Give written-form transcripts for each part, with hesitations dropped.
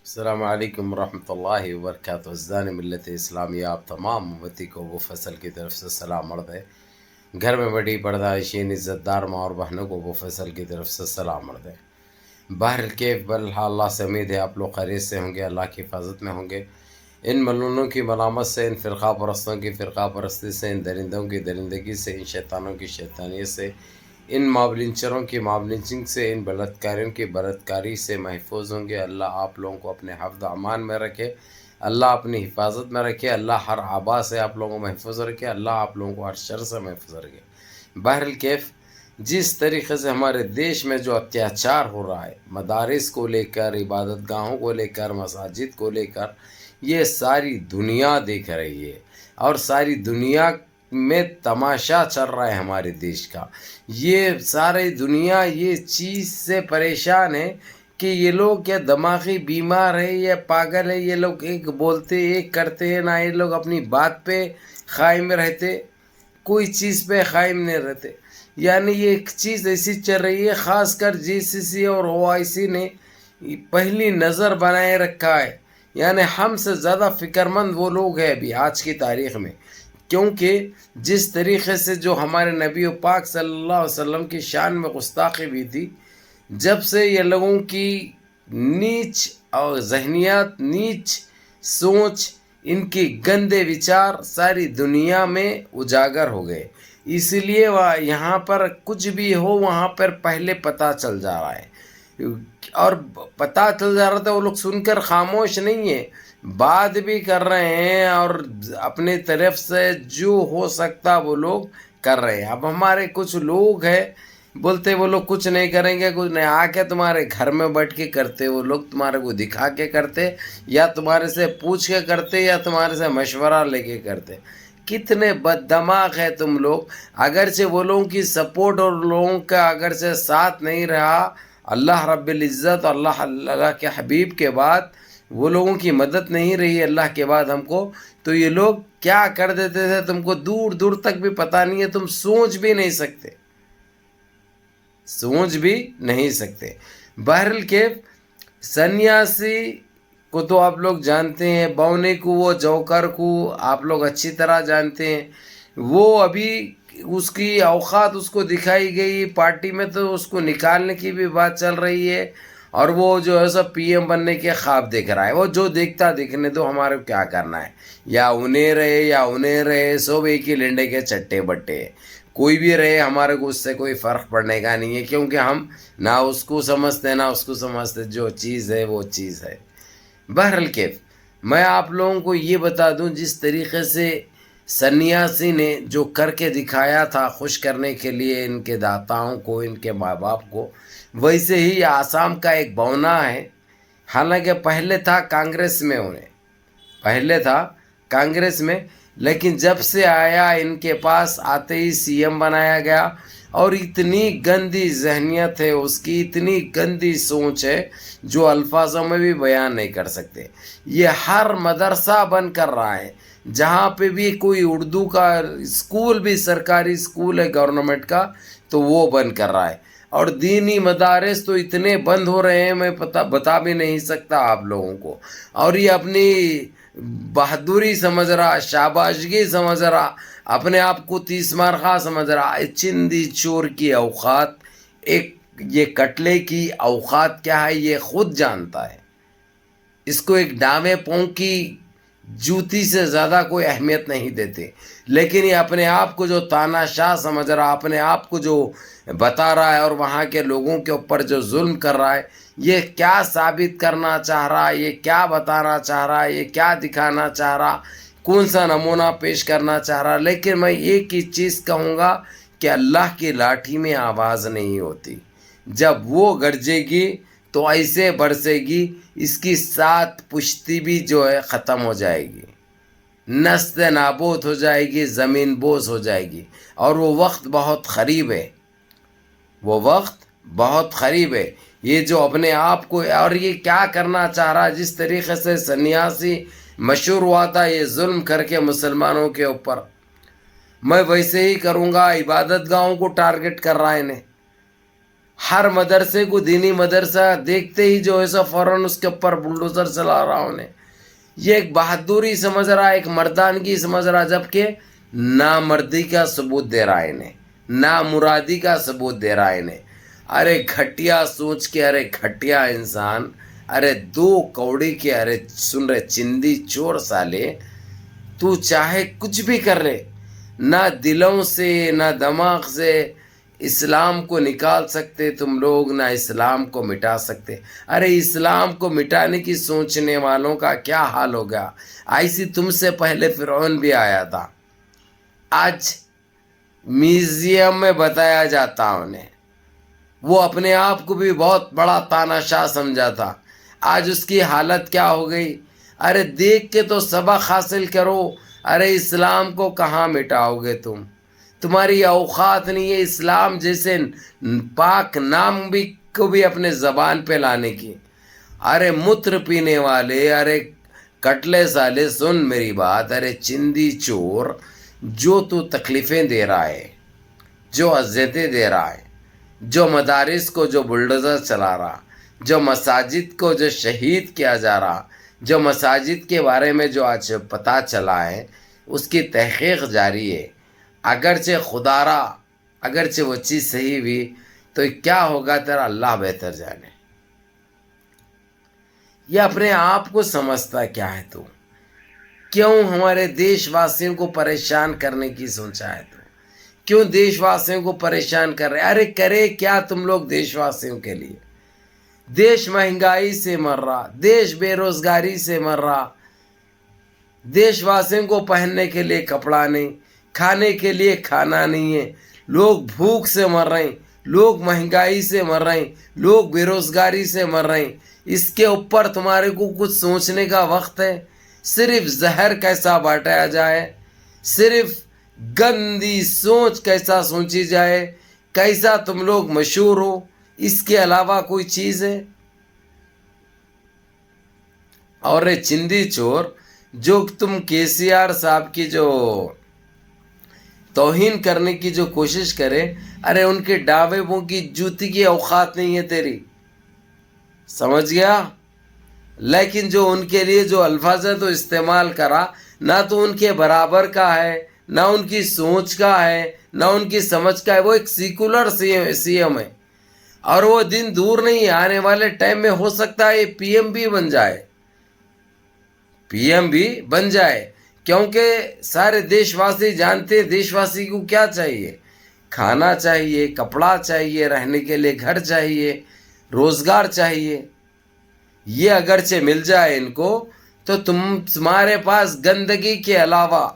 السلام علیکم ورحمۃ اللہ وبرکاتہ ازدان ملت اسلامیہ آپ تمام امتی کو وہ فصل کی طرف سے سلام عرض ہے۔ گھر میں بڑی پردہ نشین عزت دار ماں اور بہنوں کو وہ فصل کی طرف سے سلام عرض ہے۔ بہر کے اللہ سے امید ہے آپ لوگ خیریت سے ہوں گے، اللہ کی حفاظت میں ہوں گے۔ ان ملعونوں کی ملامت سے، ان فرقہ پرستوں کی فرقہ پرستی سے، ان درندوں کی درندگی سے، ان شیطانوں کی شیطانیت سے، ان مابلنچروں کی مابلنچنگ سے، ان بلاتکاریوں کی بلاتکاری سے محفوظ ہوں گے۔ اللہ آپ لوگوں کو اپنے حفظ امان میں رکھے، اللہ اپنی حفاظت میں رکھے، اللہ ہر آبا سے آپ لوگوں کو محفوظ رکھے، اللہ آپ لوگوں کو ہر شر سے محفوظ رکھے۔ بہرکیف جس طریقے سے ہمارے دیش میں جو اتیاچار ہو رہا ہے، مدارس کو لے کر، عبادت گاہوں کو لے کر، مساجد کو لے کر، یہ ساری دنیا دیکھ رہی ہے اور ساری دنیا میں تماشا چل رہا ہے ہمارے دیش کا۔ یہ ساری دنیا یہ چیز سے پریشان ہے کہ یہ لوگ کیا دماغی بیمار ہے یا پاگل ہے، یہ لوگ ایک بولتے ایک کرتے ہیں، نہ یہ لوگ اپنی بات پہ قائم رہتے، کوئی چیز پہ قائم نہیں رہتے۔ یعنی یہ ایک چیز ایسی چل رہی ہے، خاص کر جی سی سی اور او آئی سی نے پہلی نظر بنائے رکھا ہے۔ یعنی ہم سے زیادہ فکر مند وہ لوگ ہیں ابھی آج کی تاریخ میں، کیونکہ جس طریقے سے جو ہمارے نبی پاک صلی اللہ علیہ وسلم کی شان میں گستاخی ہوئی تھی، جب سے یہ لوگوں کی نیچ اور ذہنیات، نیچ سوچ، ان کی گندے وچار ساری دنیا میں اجاگر ہو گئے، اسی لیے یہاں پر کچھ بھی ہو وہاں پر پہلے پتہ چل جا رہا ہے، اور پتہ چل جا رہا تھا۔ وہ لوگ سن کر خاموش نہیں ہیں، بات بھی کر رہے ہیں، اور اپنے طرف سے جو ہو سکتا وہ لوگ کر رہے ہیں۔ اب ہمارے کچھ لوگ ہیں بولتے وہ لوگ کچھ نہیں کریں گے، کچھ نہیں، آ کے تمہارے گھر میں بیٹھ کے کرتے، وہ لوگ تمہارے کو دکھا کے کرتے، یا تمہارے سے پوچھ کے کرتے، یا تمہارے سے مشورہ لے کے کرتے۔ کتنے بد دماغ ہے تم لوگ! اگرچہ وہ لوگوں کی سپورٹ اور لوگوں کا اگرچہ ساتھ نہیں رہا، اللہ رب العزت اور اللہ کے حبیب کے بعد وہ لوگوں کی مدد نہیں رہی اللہ کے بعد ہم کو، تو یہ لوگ کیا کر دیتے تھے تم کو دور دور تک بھی پتہ نہیں ہے، تم سوچ بھی نہیں سکتے، سوچ بھی نہیں سکتے۔ بہرحال کے سنیاسی کو تو آپ لوگ جانتے ہیں، بونے کو، وہ جوکر کو آپ لوگ اچھی طرح جانتے ہیں۔ وہ ابھی اس کی اوقات اس کو دکھائی گئی پارٹی میں، تو اس کو نکالنے کی بھی بات چل رہی ہے، اور وہ جو ہے سب پی ایم بننے کے خواب دیکھ رہا ہے۔ وہ جو دیکھتا دیکھنے دو، ہمارے کو کیا کرنا ہے، یا انہیں رہے یا انہیں رہے، سب ایک ہی لنڈے کے چٹے بٹے ہیں، کوئی بھی رہے، ہمارے کو اس سے کوئی فرق پڑنے کا نہیں ہے، کیونکہ ہم نہ اس کو سمجھتے نہ اس کو سمجھتے، جو چیز ہے وہ چیز ہے۔ بہرحال کیف میں آپ لوگوں کو یہ بتا دوں، جس طریقے سے سنیاسی نے جو کر کے دکھایا تھا خوش کرنے کے لیے ان کے داتاؤں کو، ان کے ماں باپ کو، ویسے ہی آسام کا ایک بونا ہے، حالانکہ پہلے تھا کانگریس میں، پہلے تھا کانگریس میں، لیکن جب سے آیا ان کے پاس آتے ہی سی ایم بنایا گیا، اور اتنی گندی ذہنیت ہے اس کی، اتنی گندی سوچ ہے جو الفاظوں میں بھی بیان نہیں کر سکتے۔ یہ ہر مدرسہ بند کر رہا ہے، جہاں پہ بھی کوئی اردو کا اسکول بھی، سرکاری اسکول ہے گورنمنٹ کا، تو وہ بند کر رہا ہے، اور دینی مدارس تو اتنے بند ہو رہے ہیں میں بتا بھی نہیں سکتا آپ لوگوں کو۔ اور یہ اپنی بہادری سمجھ رہا، شاباشگی سمجھ رہا، اپنے آپ کو تیس مارخہ سمجھ رہا۔ چندی چور کی اوقات، ایک یہ کٹلے کی اوقات کیا ہے یہ خود جانتا ہے، اس کو ایک ڈامے پوں کی جوتی سے زیادہ کوئی اہمیت نہیں دیتے، لیکن یہ اپنے آپ کو جو تاناشاہ سمجھ رہا، اپنے آپ کو جو بتا رہا ہے، اور وہاں کے لوگوں کے اوپر جو ظلم کر رہا ہے، یہ کیا ثابت کرنا چاہ رہا ہے، یہ کیا بتانا چاہ رہا ہے، یہ کیا دکھانا چاہ رہا، کون سا نمونہ پیش کرنا چاہ رہا۔ لیکن میں ایک ہی چیز کہوں گا کہ اللہ کی لاٹھی میں آواز نہیں ہوتی، جب وہ گرجے گی تو ایسے برسے گی، اس کی سات پشتی بھی جو ہے ختم ہو جائے گی، نست نابود ہو جائے گی، زمین بوس ہو جائے گی، اور وہ وقت بہت قریب ہے، وہ وقت بہت قریب ہے۔ یہ جو اپنے آپ کو، اور یہ کیا کرنا چاہ رہا، جس طریقے سے سنیاسی مشہور ہوا تھا یہ ظلم کر کے مسلمانوں کے اوپر، میں ویسے ہی کروں گا، عبادت گاہوں کو ٹارگٹ کر رہا ہے انہیں، ہر مدرسے کو دینی مدرسہ دیکھتے ہی جو ایسا فوراً اس کے اوپر بلڈوزر چلا رہا انہیں. یہ ایک بہادری سمجھ رہا، ایک مردانگی سمجھ رہا، جبکہ نامردی کا ثبوت دے رہا ہے انہیں، نامرادی کا ثبوت دے رہا ہے انہیں. ارے گھٹیا سوچ کے، ارے گھٹیا انسان، ارے دو کوڑی کے، ارے سن رہے چندی چور سالے، تو چاہے کچھ بھی کر لے، نہ دلوں سے نہ دماغ سے اسلام کو نکال سکتے تم لوگ، نہ اسلام کو مٹا سکتے. ارے اسلام کو مٹانے کی سوچنے والوں کا کیا حال ہوگا. ایسی تم سے پہلے فرعون بھی آیا تھا. آج میوزیم میں بتایا جاتا انہیں، وہ اپنے آپ کو بھی بہت بڑا تاناشاہ سمجھا تھا. آج اس کی حالت کیا ہو گئی. ارے دیکھ کے تو سبق حاصل کرو. ارے اسلام کو کہاں مٹاؤ گے تم، تمہاری اوقات نہیں ہے اسلام جیسے پاک نام بھی کو بھی اپنے زبان پہ لانے کی. ارے متر پینے والے، ارے کٹلے سالے، سن میری بات. ارے چندی چور، جو تو تکلیفیں دے رہا ہے، جو اذیتیں دے رہا ہے، جو مدارس کو جو بلڈوزر چلا رہا، جو مساجد کو جو شہید کیا جا رہا، جو مساجد کے بارے میں جو آج پتہ چلا ہے، اس کی تحقیق جاری ہے. اگرچہ خدا را، اگرچہ وہ چیز صحیح ہوئی تو کیا ہوگا تیرا اللہ بہتر جانے. یہ اپنے آپ کو سمجھتا کیا ہے تو؟ کیوں ہمارے دیش واسیوں کو پریشان کرنے کی سوچا ہے تو؟ کیوں دیش واسیوں کو پریشان کر رہے؟ ارے کرے کیا تم لوگ دیش واسیوں کے لیے؟ دیش مہنگائی سے مر رہا، دیش بے روزگاری سے مر رہا، دیش واسیوں کو پہننے کے لیے کپڑا نہیں، کھانے کے لیے کھانا نہیں ہے، لوگ بھوک سے مر رہے ہیں، لوگ مہنگائی سے مر رہے ہیں، لوگ بے روزگاری سے مر رہے ہیں. اس کے اوپر تمہارے کو کچھ سوچنے کا وقت ہے؟ صرف زہر کیسا بانٹا جائے، صرف گندی سوچ کیسا سوچی جائے، کیسا تم لوگ مشہور ہو، اس کے علاوہ کوئی چیز ہے؟ اور چندی چور، جو تم کے سی آر صاحب کی جو توہین کرنے کی جو کوشش کرے، ارے ان کے ڈاوے کی جوتی کی اوقات نہیں ہے تیری، سمجھ گیا؟ لیکن جو ان کے لیے جو الفاظ ہے تو استعمال کرا، نہ تو ان کے برابر کا ہے، نہ ان کی سوچ کا ہے، نہ ان کی سمجھ کا ہے. وہ ایک سیکولر سی ایم ہے، اور وہ دن دور نہیں ہے، آنے والے ٹائم میں ہو سکتا ہے پی ایم بھی بن جائے، پی ایم بھی بن جائے. کیونکہ سارے دیش واسی جانتے ہیں دیش واسی کو کیا چاہیے. کھانا چاہیے، کپڑا چاہیے، رہنے کے لیے گھر چاہیے، روزگار چاہیے. یہ اگرچہ مل جائے ان کو تو تمہارے پاس گندگی کے علاوہ،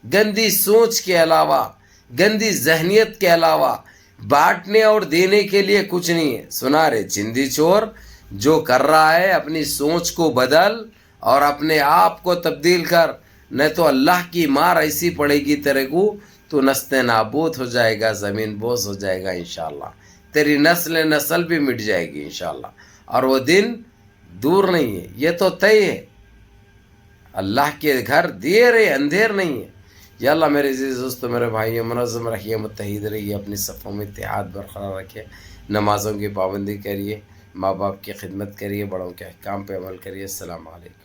گندی سوچ کے علاوہ، گندی ذہنیت کے علاوہ بانٹنے اور دینے کے لیے کچھ نہیں ہے. سنا رے چندی چور، جو کر رہا ہے اپنی سوچ کو بدل اور اپنے آپ کو تبدیل کر، نہیں تو اللہ کی مار ایسی پڑے گی تیرے کو، تو نست نابود ہو جائے گا، زمین بوس ہو جائے گا انشاءاللہ. تیری نسل بھی مٹ جائے گی انشاءاللہ، اور وہ دن دور نہیں ہے، یہ تو طے ہے. اللہ کے گھر دیر ہے، اندھیر نہیں ہے. یا اللہ میرے عزیز دوستو، میرے بھائیوں، منظم رہیے، متحد رہیے، اپنی صفوں میں اتحاد برقرار رکھیے، نمازوں کی پابندی کریے، ماں باپ کی خدمت کریے، بڑوں کے احکام پہ عمل کریے. السلام علیکم.